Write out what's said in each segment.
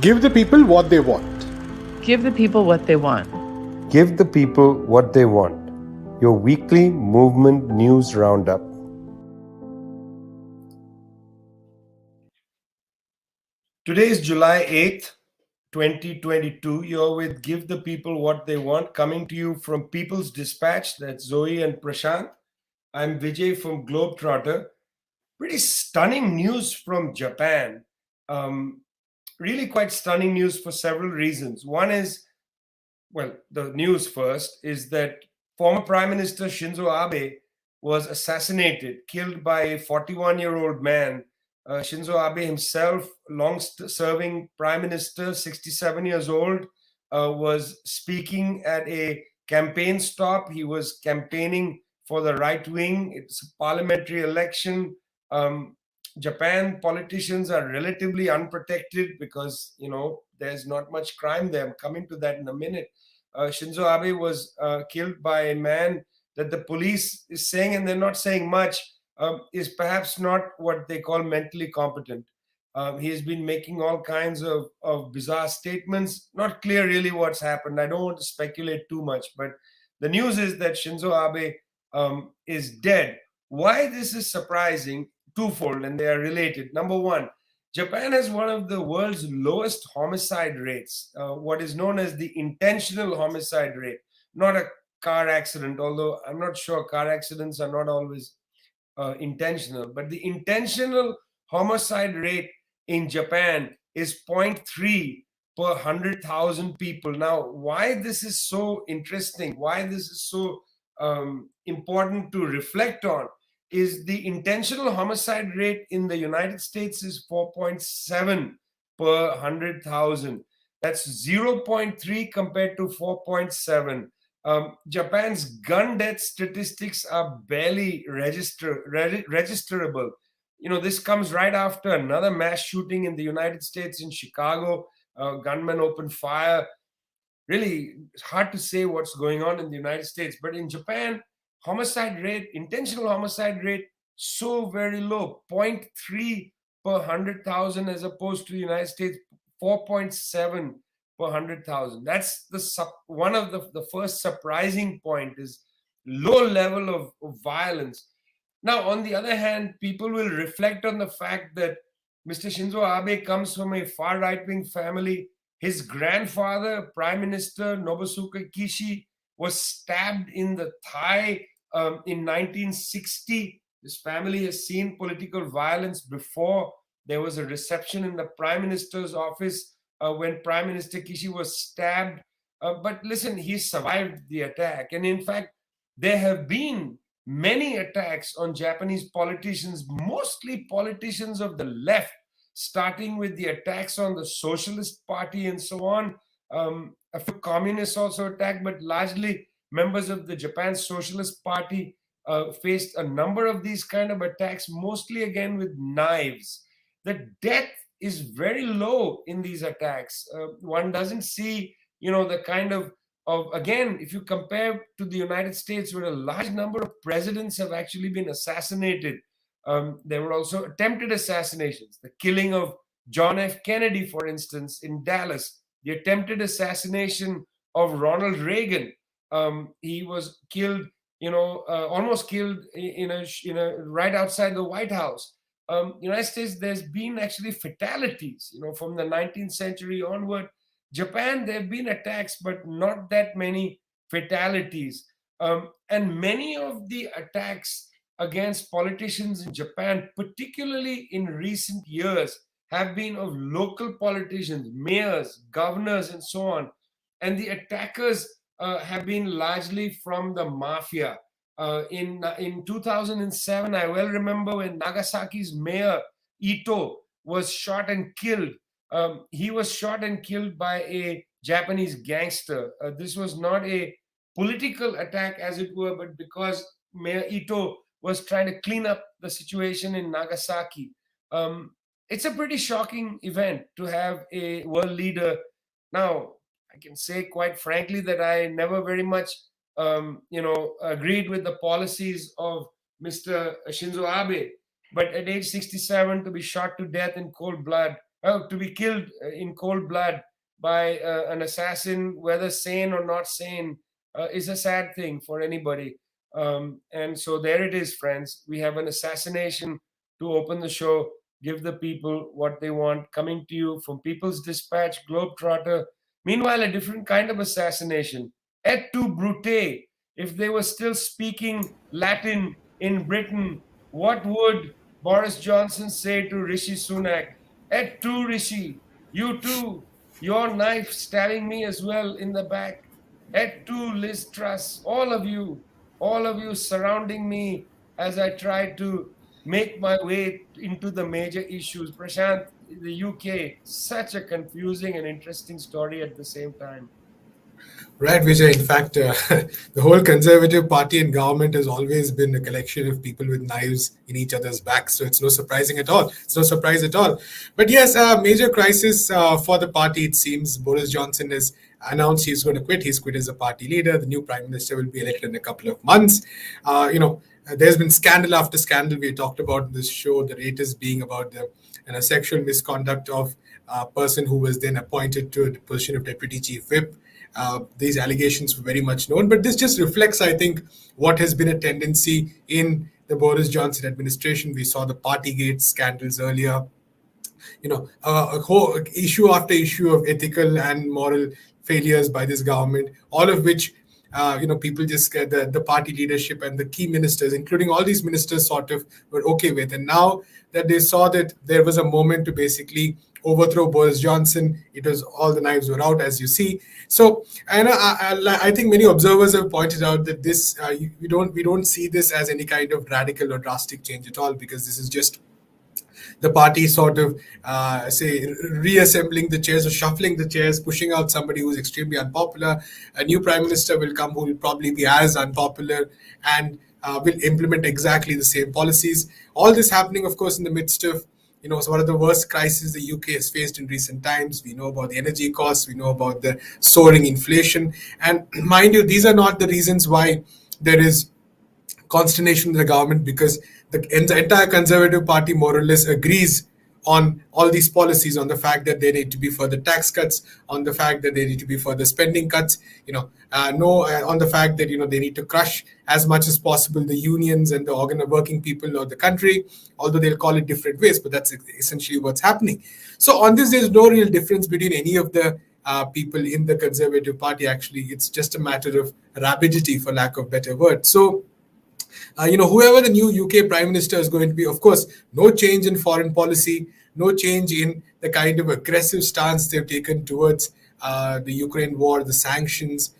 Give the people what they want. Give the people what they want. Give the people what they want. Your weekly movement news roundup. Today is July 8th, 2022. You're with Give the People What They Want, coming to you from People's Dispatch. That's Zoe and Prashant. I'm Vijay from Globetrotter. Pretty stunning news from Japan. Really quite stunning news for several reasons. One is, well, the news first is that former Prime Minister Shinzo Abe was assassinated, killed by a 41-year-old man. Shinzo Abe himself, long-serving Prime Minister, 67 years old, was speaking at a campaign stop. He was campaigning for the right wing. It's a parliamentary election. Japan politicians are relatively unprotected because, there's not much crime there. I'm coming to that in a minute. Shinzo Abe was killed by a man that the police is saying, and they're not saying much, is perhaps not what they call mentally competent. He has been making all kinds of bizarre statements. Not clear really what's happened. I don't want to speculate too much, but the news is that Shinzo Abe is dead. Why this is surprising? Twofold, and they are related. Number one, Japan has one of the world's lowest homicide rates, what is known as the intentional homicide rate, not a car accident, although I'm not sure car accidents are not always intentional, but the intentional homicide rate in Japan is 0.3 per 100,000 people. Now, why this is so interesting, why this is so important to reflect on, is the intentional homicide rate in the United States is 4.7 per 100,000. That's 0.3 compared to 4.7. Japan's gun death statistics are barely registerable. This comes right after another mass shooting in the United States in Chicago. Gunmen opened fire. Really, it's hard to say what's going on in the United States, but in Japan, homicide rate, intentional homicide rate, so very low, 0.3 per 100,000 as opposed to the United States, 4.7 per 100,000. That's one of the first surprising point is low level of violence. Now, on the other hand, people will reflect on the fact that Mr. Shinzo Abe comes from a far right-wing family. His grandfather, Prime Minister Nobusuke Kishi, was stabbed in the thigh in 1960. This family has seen political violence before. There was a reception in the Prime Minister's office when Prime Minister Kishi was stabbed. But listen, he survived the attack. And in fact, there have been many attacks on Japanese politicians, mostly politicians of the left, starting with the attacks on the Socialist Party and so on. A few communists also attacked, but largely members of the Japan Socialist Party faced a number of these kind of attacks, mostly again with knives. The death is very low in these attacks. One doesn't see, the kind of again, if you compare to the United States, where a large number of presidents have actually been assassinated. There were also attempted assassinations. The killing of John F. Kennedy, for instance, in Dallas. The attempted assassination of Ronald Reagan. He was killed, almost killed right outside the White House. United States, there's been actually fatalities, from the 19th century onward. Japan, there have been attacks, but not that many fatalities. And many of the attacks against politicians in Japan, particularly in recent years, have been of local politicians, mayors, governors, and so on. And the attackers have been largely from the mafia. In 2007, I well remember when Nagasaki's mayor, Ito, was shot and killed. He was shot and killed by a Japanese gangster. This was not a political attack, as it were, but because Mayor Ito was trying to clean up the situation in Nagasaki. It's a pretty shocking event to have a world leader. Now, I can say quite frankly that I never very much, agreed with the policies of Mr. Shinzo Abe. But at age 67, to be shot to death in cold blood, to be killed in cold blood by an assassin, whether sane or not sane, is a sad thing for anybody. And so there it is, friends. We have an assassination to open the show. Give the people what they want. Coming to you from People's Dispatch, Globetrotter. Meanwhile, a different kind of assassination. Et tu, Brute. If they were still speaking Latin in Britain, what would Boris Johnson say to Rishi Sunak? Et tu, Rishi. You too. Your knife stabbing me as well in the back. Et tu, Liz Truss. All of you surrounding me as I try to make my way into the major issues. Prashant, the UK, such a confusing and interesting story at the same time. Right, Vijay. In fact, the whole Conservative Party and government has always been a collection of people with knives in each other's backs. So it's no surprising at all. It's no surprise at all. But yes, a major crisis for the party, it seems. Boris Johnson has announced he's going to quit. He's quit as a party leader. The new prime minister will be elected in a couple of months. There's been scandal after scandal. We talked about in this show, the latest being about the sexual misconduct of a person who was then appointed to the position of deputy chief whip. These allegations were very much known, but this just reflects, I think, what has been a tendency in the Boris Johnson administration. We saw the Partygate scandals earlier. A whole issue after issue of ethical and moral failures by this government, all of which, people just get the party leadership and the key ministers, including all these ministers, sort of were okay with. And now that they saw that there was a moment to basically overthrow Boris Johnson, it was all the knives were out, as you see. So, I think many observers have pointed out that this we don't see this as any kind of radical or drastic change at all, because this is just the party sort of reassembling the chairs or shuffling the chairs, pushing out somebody who's extremely unpopular. A new prime minister will come who will probably be as unpopular and will implement exactly the same policies. All this happening, of course, in the midst of one of the worst crises the UK has faced in recent times. We know about the energy costs, we know about the soaring inflation. And mind you, these are not the reasons why there is consternation in the government, because the entire Conservative Party more or less agrees on all these policies, on the fact that there need to be further tax cuts, on the fact that there need to be further spending cuts, on the fact that they need to crush as much as possible the unions and the working people of the country, although they'll call it different ways, but that's essentially what's happening. So on this, there's no real difference between any of the people in the Conservative Party. Actually, it's just a matter of rapidity, for lack of better word. So whoever the new UK Prime Minister is going to be, of course, no change in foreign policy, no change in the kind of aggressive stance they've taken towards the Ukraine war, the sanctions,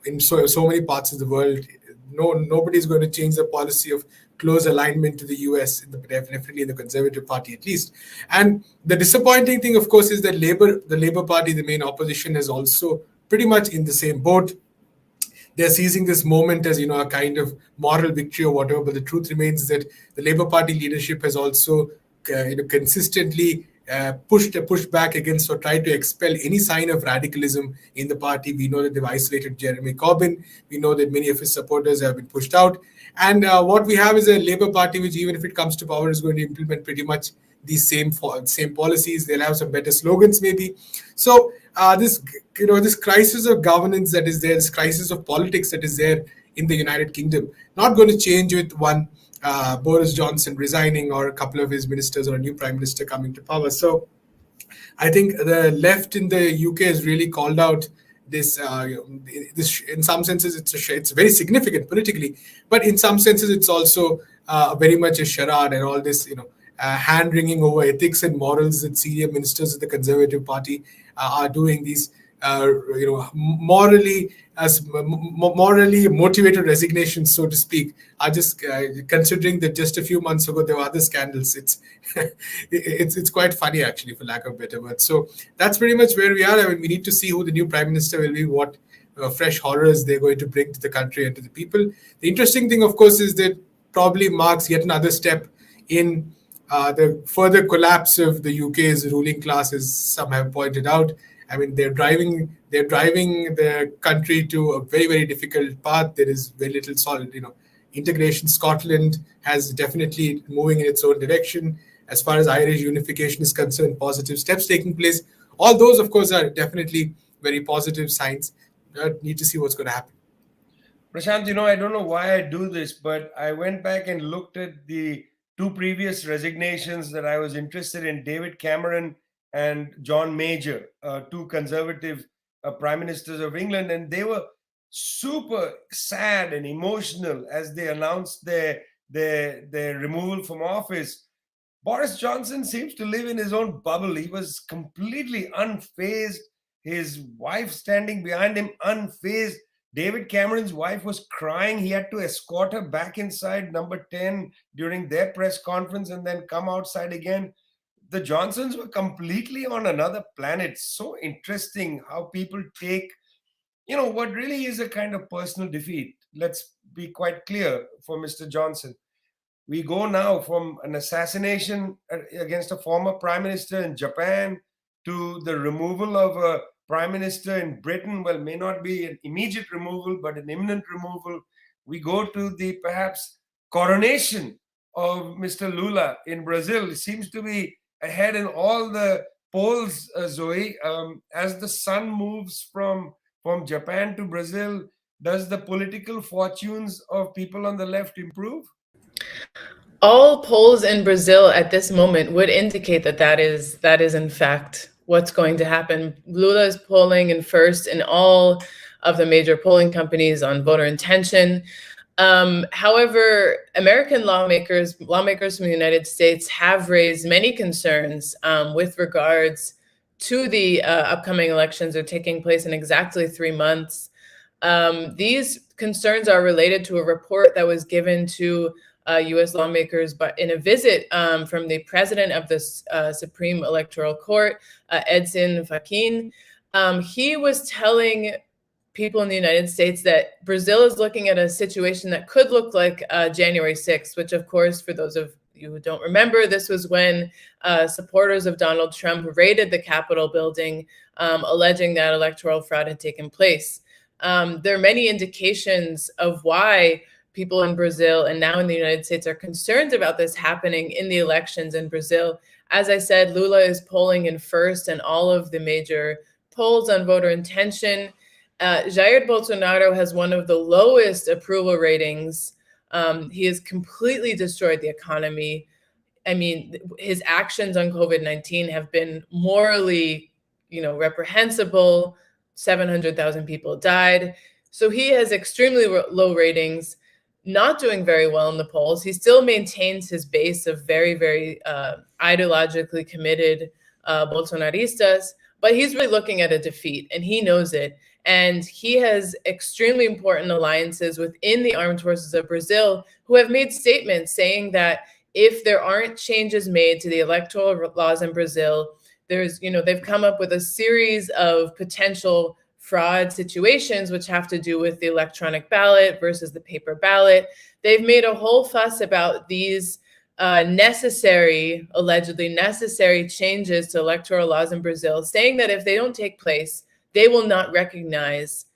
in so many parts of the world. Nobody's going to change the policy of close alignment to the US, definitely in the Conservative Party at least. And the disappointing thing, of course, is that the Labour Party, the main opposition, is also pretty much in the same boat. They're seizing this moment as a kind of moral victory or whatever, but the truth remains that the Labour Party leadership has also consistently pushed back against or tried to expel any sign of radicalism in the party. We know that they've isolated Jeremy Corbyn. We know that many of his supporters have been pushed out. And what we have is a Labour Party which, even if it comes to power, is going to implement pretty much these same policies. They'll have some better slogans maybe. So this crisis of governance that is there, this crisis of politics that is there in the United Kingdom, not going to change with one Boris Johnson resigning or a couple of his ministers or a new prime minister coming to power. So I think the left in the UK has really called out this. This, in some senses, it's very significant politically, but in some senses, it's also very much a charade, and all this, hand wringing over ethics and morals that senior ministers of the Conservative Party are doing. These morally motivated resignations, so to speak, are just considering that just a few months ago there were other scandals. It's quite funny, actually, for lack of better words. So that's pretty much where we are. I mean, we need to see who the new prime minister will be, what fresh horrors they're going to bring to the country and to the people. The interesting thing, of course, is that probably marks yet another step in the further collapse of the UK's ruling class, as some have pointed out. I mean, they're driving the country to a very, very difficult path. There is very little solid, integration. Scotland has definitely moving in its own direction. As far as Irish unification is concerned, positive steps taking place. All those, of course, are definitely very positive signs. Need to see what's going to happen. Prashant, I don't know why I do this, but I went back and looked at the two previous resignations that I was interested in, David Cameron and John Major, two conservative prime ministers of England, and they were super sad and emotional as they announced their removal from office. Boris Johnson seems to live in his own bubble. He was completely unfazed. His wife standing behind him, unfazed. David Cameron's wife was crying. He had to escort her back inside number 10 during their press conference and then come outside again. The Johnsons were completely on another planet. So interesting how people take, what really is a kind of personal defeat. Let's be quite clear for Mr. Johnson. We go now from an assassination against a former prime minister in Japan to the removal of a prime minister in Britain. Well, may not be an immediate removal, but an imminent removal. We go to the perhaps coronation of Mr. Lula in Brazil. It seems to be ahead in all the polls, Zoe. As the sun moves from Japan to Brazil, does the political fortunes of people on the left improve? All polls in Brazil at this moment would indicate that is in fact what's going to happen. Lula is polling in first in all of the major polling companies on voter intention. However, American lawmakers from the United States have raised many concerns with regards to the upcoming elections that are taking place in exactly 3 months. These concerns are related to a report that was given to U.S. lawmakers, but in a visit from the president of the Supreme Electoral Court, Edson Fachin. He was telling people in the United States that Brazil is looking at a situation that could look like January 6th, which, of course, for those of you who don't remember, this was when supporters of Donald Trump raided the Capitol building, alleging that electoral fraud had taken place. There are many indications of why people in Brazil and now in the United States are concerned about this happening in the elections in Brazil. As I said, Lula is polling in first in all of the major polls on voter intention. Jair Bolsonaro has one of the lowest approval ratings. He has completely destroyed the economy. I mean, his actions on COVID-19 have been morally, reprehensible. 700,000 people died. So he has extremely low ratings, not doing very well in the polls. He still maintains his base of very, very ideologically committed Bolsonaristas, but he's really looking at a defeat, and he knows it. And he has extremely important alliances within the armed forces of Brazil who have made statements saying that if there aren't changes made to the electoral laws in Brazil, they've come up with a series of potential fraud situations which have to do with the electronic ballot versus the paper ballot. They've made a whole fuss about these allegedly necessary changes to electoral laws in Brazil, saying that if they don't take place, they will not recognize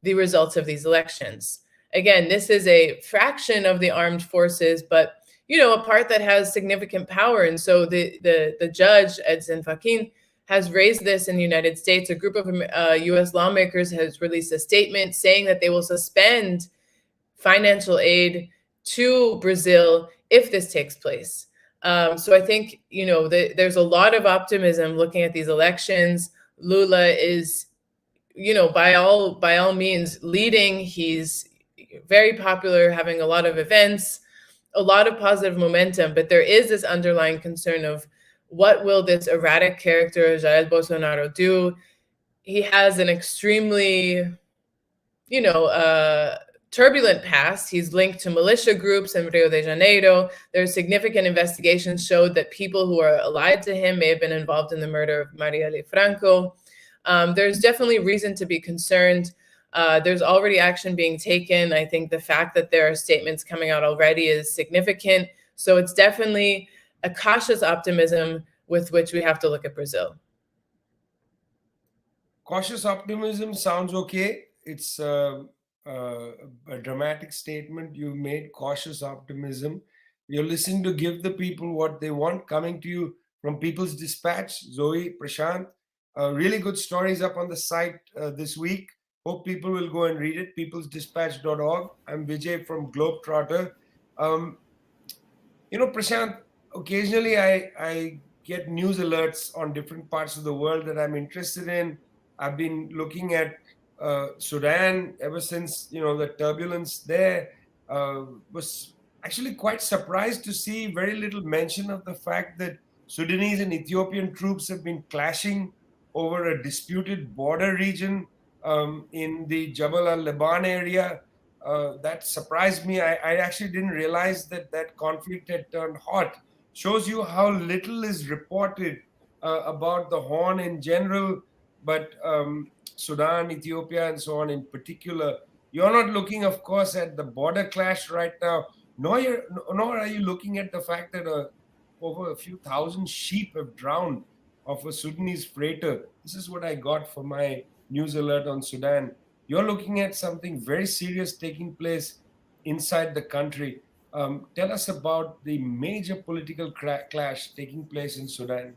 the results of these elections. Again, this is a fraction of the armed forces, but a part that has significant power. And so the judge, Edson Fachin, has raised this in the United States. A group of U.S. lawmakers has released a statement saying that they will suspend financial aid to Brazil if this takes place. So I think, there's a lot of optimism looking at these elections. Lula is, by all means leading. He's very popular, having a lot of events, a lot of positive momentum, but there is this underlying concern of what will this erratic character, Jair Bolsonaro, do? He has an extremely, turbulent past. He's linked to militia groups in Rio de Janeiro. There's significant investigations showed that people who are allied to him may have been involved in the murder of Marielle Franco. There's definitely reason to be concerned. There's already action being taken. I think the fact that there are statements coming out already is significant. So it's definitely a cautious optimism with which we have to look at Brazil. Cautious optimism sounds okay. It's a dramatic statement you made, cautious optimism. You're listening to Give the People What They Want, coming to you from People's Dispatch. Zoe, Prashant, really good stories up on the site this week. Hope people will go and read it. peoplesdispatch.org. I'm Vijay from Globetrotter. Um, Prashant, occasionally I get news alerts on different parts of the world that I'm interested in. I've been looking at Sudan ever since, the turbulence there. Was actually quite surprised to see very little mention of the fact that Sudanese and Ethiopian troops have been clashing over a disputed border region in the Jabal al-Leban area. That surprised me. I actually didn't realize that conflict had turned hot. Shows you how little is reported about the Horn in general, but Sudan, Ethiopia, and so on in particular. You're not looking, of course, at the border clash right now, nor are you looking at the fact that over a few thousand sheep have drowned off a Sudanese freighter. This is what I got for my news alert on Sudan. You're looking at something very serious taking place inside the country. Tell us about the major political clash taking place in Sudan.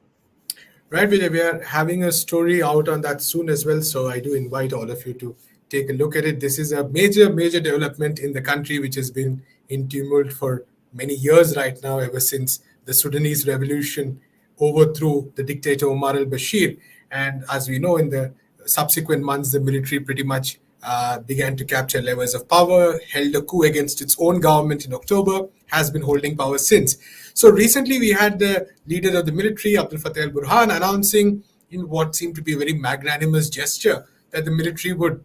Right, Vijay, we are having a story out on that soon as well. So I do invite all of you to take a look at it. This is a major, major development in the country, which has been in tumult for many years right now, ever since the Sudanese revolution overthrew the dictator Omar al-Bashir. And as we know, in the subsequent months, the military pretty much began to capture levels of power, held a coup against its own government in October, has been holding power since. So recently we had the leader of the military, Abdel Fattah al-Burhan, announcing in what seemed to be a very magnanimous gesture that the military would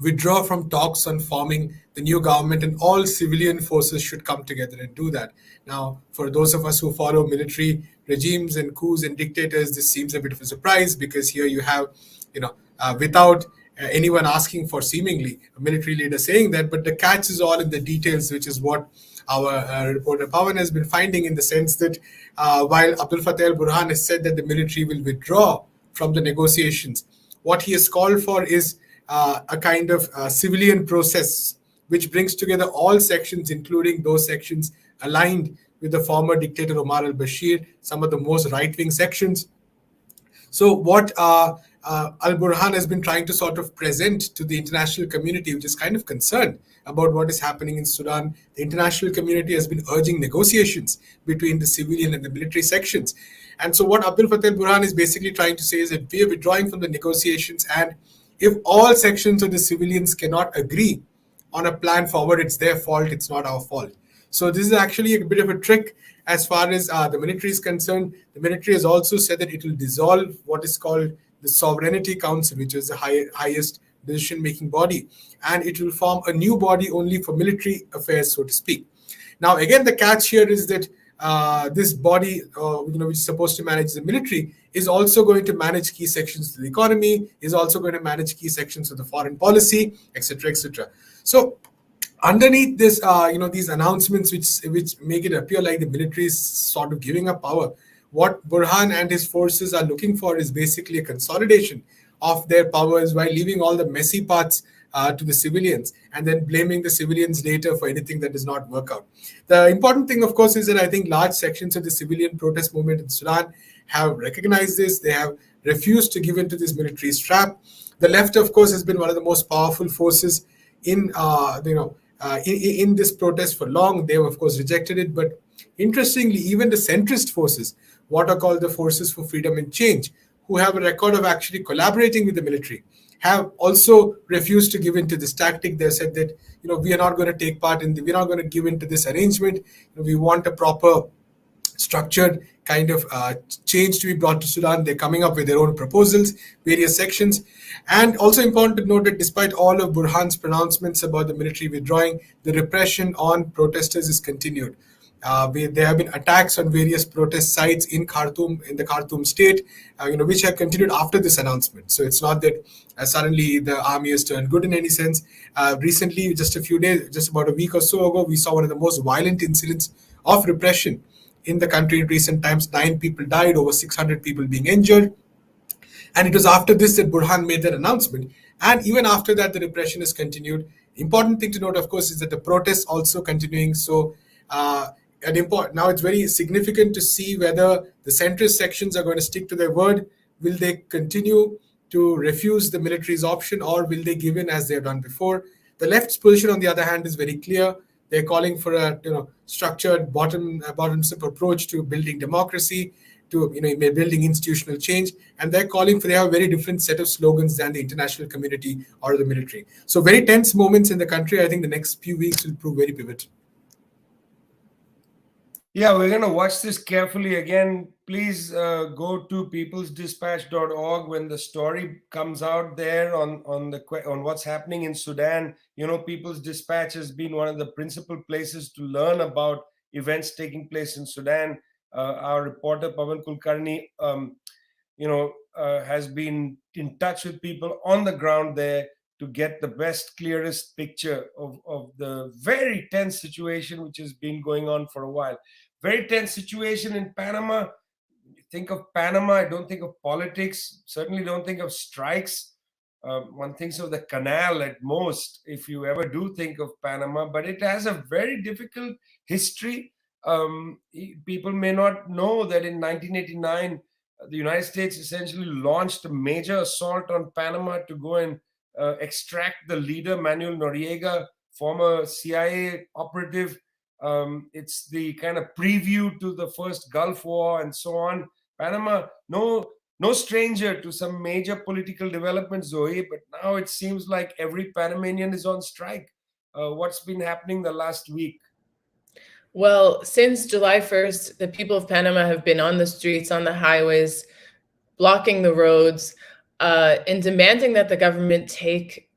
withdraw from talks on forming the new government and all civilian forces should come together and do that. Now, for those of us who follow military regimes and coups and dictators, this seems a bit of a surprise because here you have, without anyone asking for seemingly a military leader saying that, but the catch is all in the details, which is what our reporter Pawan has been finding, in the sense that while Abdel Fattah al-Burhan has said that the military will withdraw from the negotiations, what he has called for is a kind of civilian process which brings together all sections, including those sections aligned with the former dictator Omar al-Bashir, some of the most right-wing sections. So what al-Burhan has been trying to sort of present to the international community, which is kind of concerned about what is happening in Sudan. The international community has been urging negotiations between the civilian and the military sections. And so what Abdel Fattah al-Burhan is basically trying to say is that we are withdrawing from the negotiations, and if all sections of the civilians cannot agree on a plan forward, it's their fault, it's not our fault. So this is actually a bit of a trick as far as the military is concerned. The military has also said that it will dissolve what is called the Sovereignty Council, which is the highest decision-making body, and it will form a new body only for military affairs, so to speak. Now, again, the catch here is that this body, which is supposed to manage the military, is also going to manage key sections of the economy, is also going to manage key sections of the foreign policy, etc., etc. So, underneath this, these announcements which make it appear like the military is sort of giving up power, what Burhan and his forces are looking for is basically a consolidation of their powers while leaving all the messy parts to the civilians, and then blaming the civilians later for anything that does not work out. The important thing, of course, is that I think large sections of the civilian protest movement in Sudan have recognized this. They have refused to give in to this military trap. The left, of course, has been one of the most powerful forces in this protest for long. They have, of course, rejected it. But interestingly, even the centrist forces, what are called the Forces for Freedom and Change, who have a record of actually collaborating with the military, have also refused to give in to this tactic. They said that, we are not going to take part in we're not going to give in to this arrangement. We want a proper structured kind of change to be brought to Sudan. They're coming up with their own proposals, various sections. And also important to note that despite all of Burhan's pronouncements about the military withdrawing, the repression on protesters is continued. There have been attacks on various protest sites in the Khartoum state, which have continued after this announcement. So it's not that suddenly the army has turned good in any sense. Recently, just about a week or so ago, we saw one of the most violent incidents of repression in the country in recent times. 9 people died, over 600 people being injured. And it was after this that Burhan made that announcement. And even after that, the repression has continued. Important thing to note, of course, is that the protests also continuing. So Now it's very significant to see whether the centrist sections are going to stick to their word. Will they continue to refuse the military's option, or will they give in as they've done before? The left's position, on the other hand, is very clear. They're calling for a structured bottoms-up approach to building democracy, to building institutional change, and they have a very different set of slogans than the international community or the military. So very tense moments in the country. I think the next few weeks will prove very pivotal. Yeah, we're going to watch this carefully. Again, please go to peoplesdispatch.org when the story comes out there on what's happening in Sudan. People's Dispatch has been one of the principal places to learn about events taking place in Sudan. Our reporter Pavan Kulkarni, has been in touch with people on the ground there to get the best, clearest picture of the very tense situation which has been going on for a while. Very tense situation in Panama. You think of Panama, I don't think of politics, certainly don't think of strikes. One thinks of the canal at most, if you ever do think of Panama, but it has a very difficult history. People may not know that in 1989, the United States essentially launched a major assault on Panama to go and extract the leader, Manuel Noriega, former CIA operative. It's the kind of preview to the first Gulf War and so on. Panama, no stranger to some major political developments, Zoe, but now it seems like every Panamanian is on strike. What's been happening the last week? Well, since July 1st, the people of Panama have been on the streets, on the highways, blocking the roads, and demanding that the government take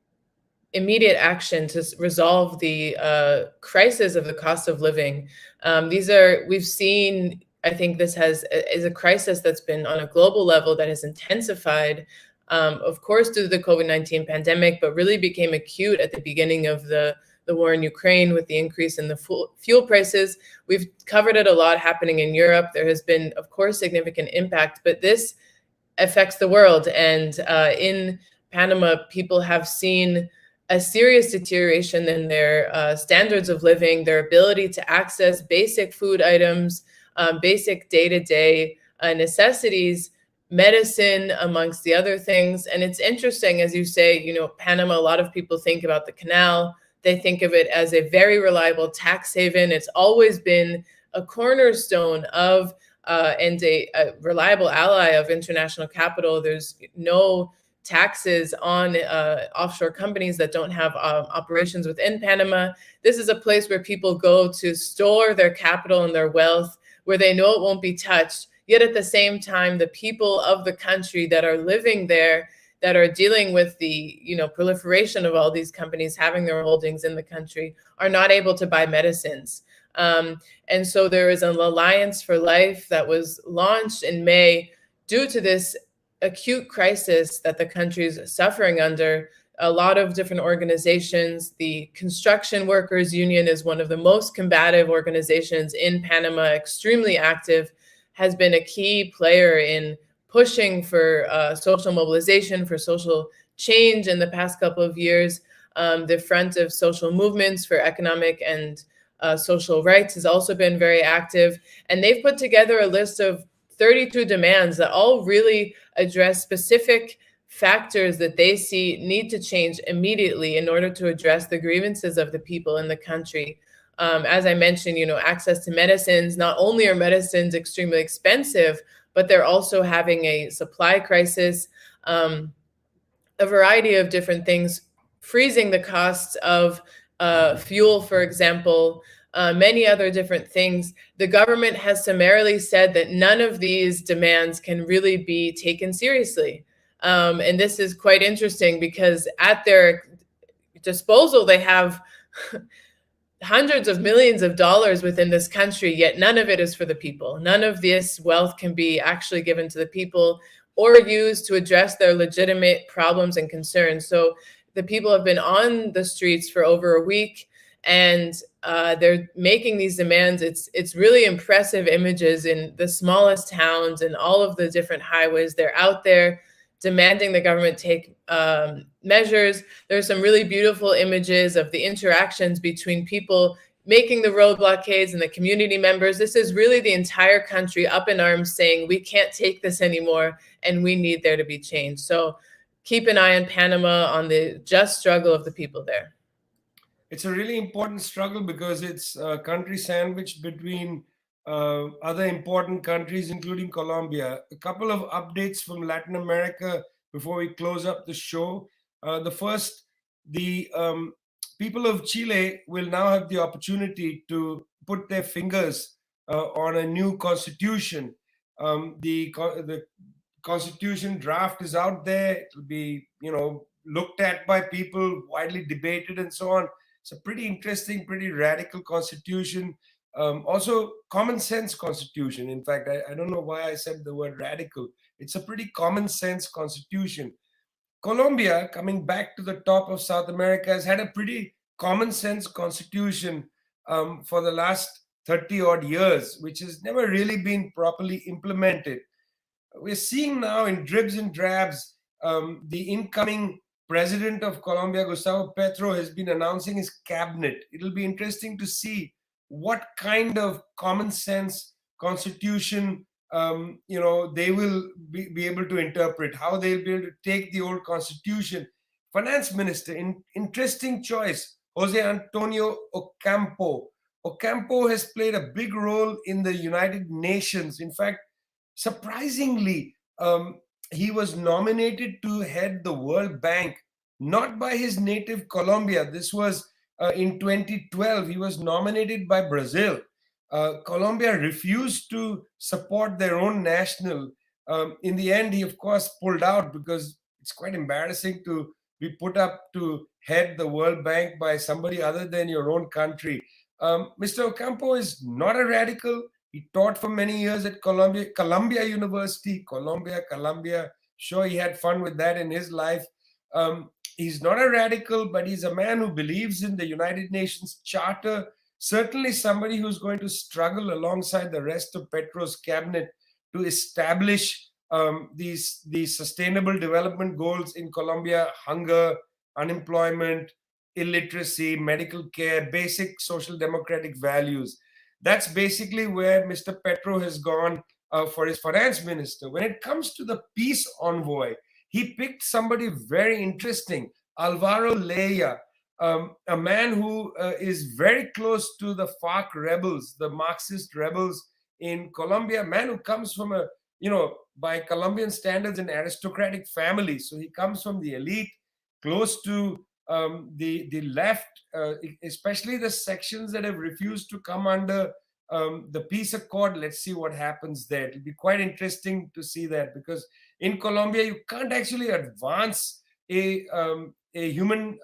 immediate action to resolve the crisis of the cost of living. We've seen, I think this is a crisis that's been on a global level that has intensified, of course, due to the COVID-19 pandemic, but really became acute at the beginning of the war in Ukraine with the increase in the fuel prices. We've covered it a lot happening in Europe. There has been, of course, significant impact, but this affects the world. And in Panama, people have seen a serious deterioration in their standards of living, their ability to access basic food items, basic day-to-day necessities, medicine, amongst the other things. And it's interesting, as you say, Panama, a lot of people think about the canal. They think of it as a very reliable tax haven. It's always been a cornerstone of and a reliable ally of international capital. There's no taxes on offshore companies that don't have operations within Panama. This is a place where people go to store their capital and their wealth, where they know it won't be touched. Yet at the same time, the people of the country that are living there, that are dealing with the proliferation of all these companies having their holdings in the country, are not able to buy medicines. And so there is an Alliance for Life that was launched in May due to this acute crisis that the country is suffering under. A lot of different organizations, the Construction Workers Union is one of the most combative organizations in Panama, extremely active, has been a key player in pushing for social mobilization, for social change in the past couple of years. The Front of Social Movements for Economic and Social Rights has also been very active. And they've put together a list of 32 demands that all really address specific factors that they see need to change immediately in order to address the grievances of the people in the country. As I mentioned, access to medicines. Not only are medicines extremely expensive, but they're also having a supply crisis, a variety of different things, freezing the costs of fuel, for example, many other different things. The government has summarily said that none of these demands can really be taken seriously. And this is quite interesting because at their disposal, they have hundreds of millions of dollars within this country, yet none of it is for the people. None of this wealth can be actually given to the people or used to address their legitimate problems and concerns. So the people have been on the streets for over a week, and they're making these demands. It's really impressive images in the smallest towns and all of the different highways. They're out there demanding the government take measures. There's some really beautiful images of the interactions between people making the road blockades and the community members. This is really the entire country up in arms saying we can't take this anymore and we need there to be change. So keep an eye on Panama, on the just struggle of the people there. It's a really important struggle because it's a country sandwiched between other important countries, including Colombia. A couple of updates from Latin America before we close up the show. The first, the people of Chile will now have the opportunity to put their fingers on a new constitution. The constitution draft is out there. It will be, looked at by people, widely debated, and so on. It's a pretty interesting, pretty radical constitution. Also, common sense constitution. In fact, I don't know why I said the word radical. It's a pretty common sense constitution. Colombia, coming back to the top of South America, has had a pretty common sense constitution for the last 30 odd years, which has never really been properly implemented. We're seeing now in dribs and drabs the incoming president of Colombia, Gustavo Petro, has been announcing his cabinet. It'll be interesting to see what kind of common sense constitution they will be able to interpret, how they'll be able to take the old constitution. Finance minister, interesting choice, Jose Antonio Ocampo. Ocampo has played a big role in the United Nations. In fact, surprisingly, he was nominated to head the World Bank, not by his native Colombia. This was in 2012. He was nominated by Brazil. Colombia refused to support their own national. In the end, he, of course, pulled out because it's quite embarrassing to be put up to head the World Bank by somebody other than your own country. Mr. Ocampo is not a radical. He taught for many years at Columbia University. Columbia. Sure, he had fun with that in his life. He's not a radical, but he's a man who believes in the United Nations Charter. Certainly somebody who's going to struggle alongside the rest of Petro's cabinet to establish these sustainable development goals in Colombia: hunger, unemployment, illiteracy, medical care, basic social democratic values. That's basically where Mr. Petro has gone for his finance minister. When it comes to the peace envoy, he picked somebody very interesting, Alvaro Leia, a man who is very close to the FARC rebels, the Marxist rebels in Colombia, a man who comes from a, by Colombian standards, an aristocratic family. So he comes from the elite, close to the left, especially the sections that have refused to come under the peace accord. Let's see what happens there. It'll be quite interesting to see that, because in Colombia you can't actually advance a human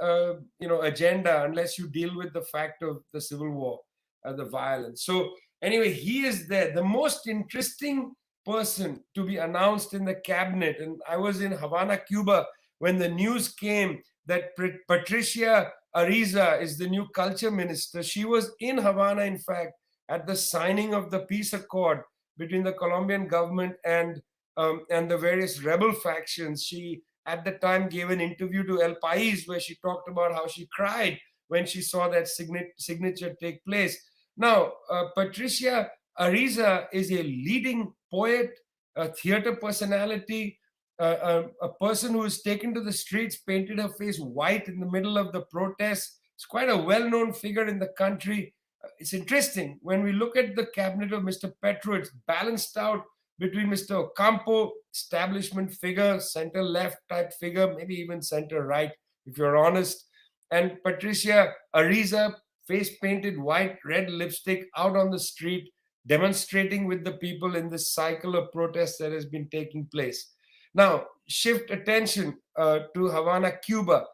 agenda unless you deal with the fact of the civil war, the violence. So anyway, he is there, the most interesting person to be announced in the cabinet. And I was in Havana, Cuba, when the news came that Patricia Ariza is the new culture minister. She was in Havana, in fact, at the signing of the peace accord between the Colombian government and the various rebel factions. She, at the time, gave an interview to El País where she talked about how she cried when she saw that signature take place. Now, Patricia Ariza is a leading poet, a theater personality, a person who is taken to the streets, painted her face white in the middle of the protests. It's quite a well-known figure in the country. It's interesting. When we look at the cabinet of Mr. Petro, it's balanced out between Mr. Ocampo, establishment figure, center-left type figure, maybe even center-right, if you're honest, and Patricia Ariza, face painted white, red lipstick, out on the street, demonstrating with the people in this cycle of protests that has been taking place. Now, shift attention to Havana, Cuba.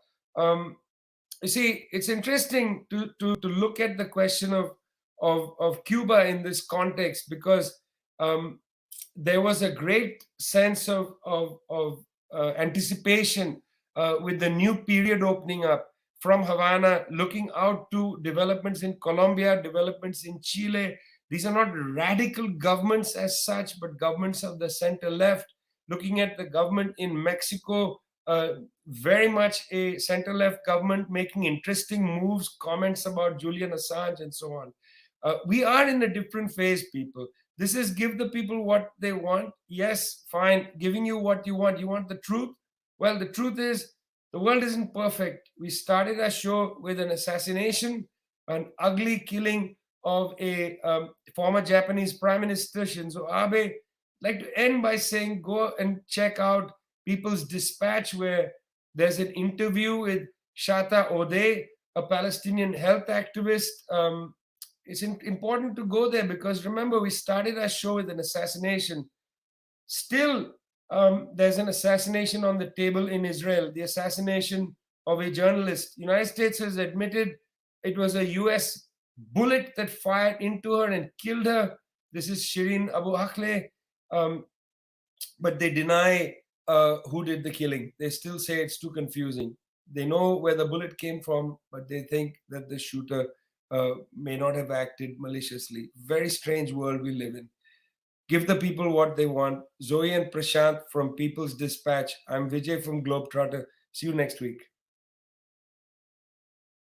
You see, it's interesting to look at the question of Cuba in this context, because there was a great sense of anticipation with the new period opening up from Havana, looking out to developments in Colombia, developments in Chile. These are not radical governments as such, but governments of the center left. Looking at the government in Mexico, very much a center-left government making interesting moves, comments about Julian Assange and so on. We are in a different phase, people. This is give the people what they want. Yes, fine, giving you what you want. You want the truth? Well, the truth is the world isn't perfect. We started our show with an assassination, an ugly killing of a former Japanese Prime Minister Shinzo Abe. I'd like to end by saying go and check out People's Dispatch, where there's an interview with Shata Ode, a Palestinian health activist. It's important to go there because remember, we started our show with an assassination. Still, there's an assassination on the table in Israel, the assassination of a journalist. United States has admitted it was a US bullet that fired into her and killed her. This is Shireen Abu Akleh. But they deny who did the killing. They still say it's too confusing. They know where the bullet came from, but they think that the shooter may not have acted maliciously. Very strange world we live in. Give the people what they want. Zoe and Prashant from People's Dispatch. I'm Vijay from Globetrotter. See you next week.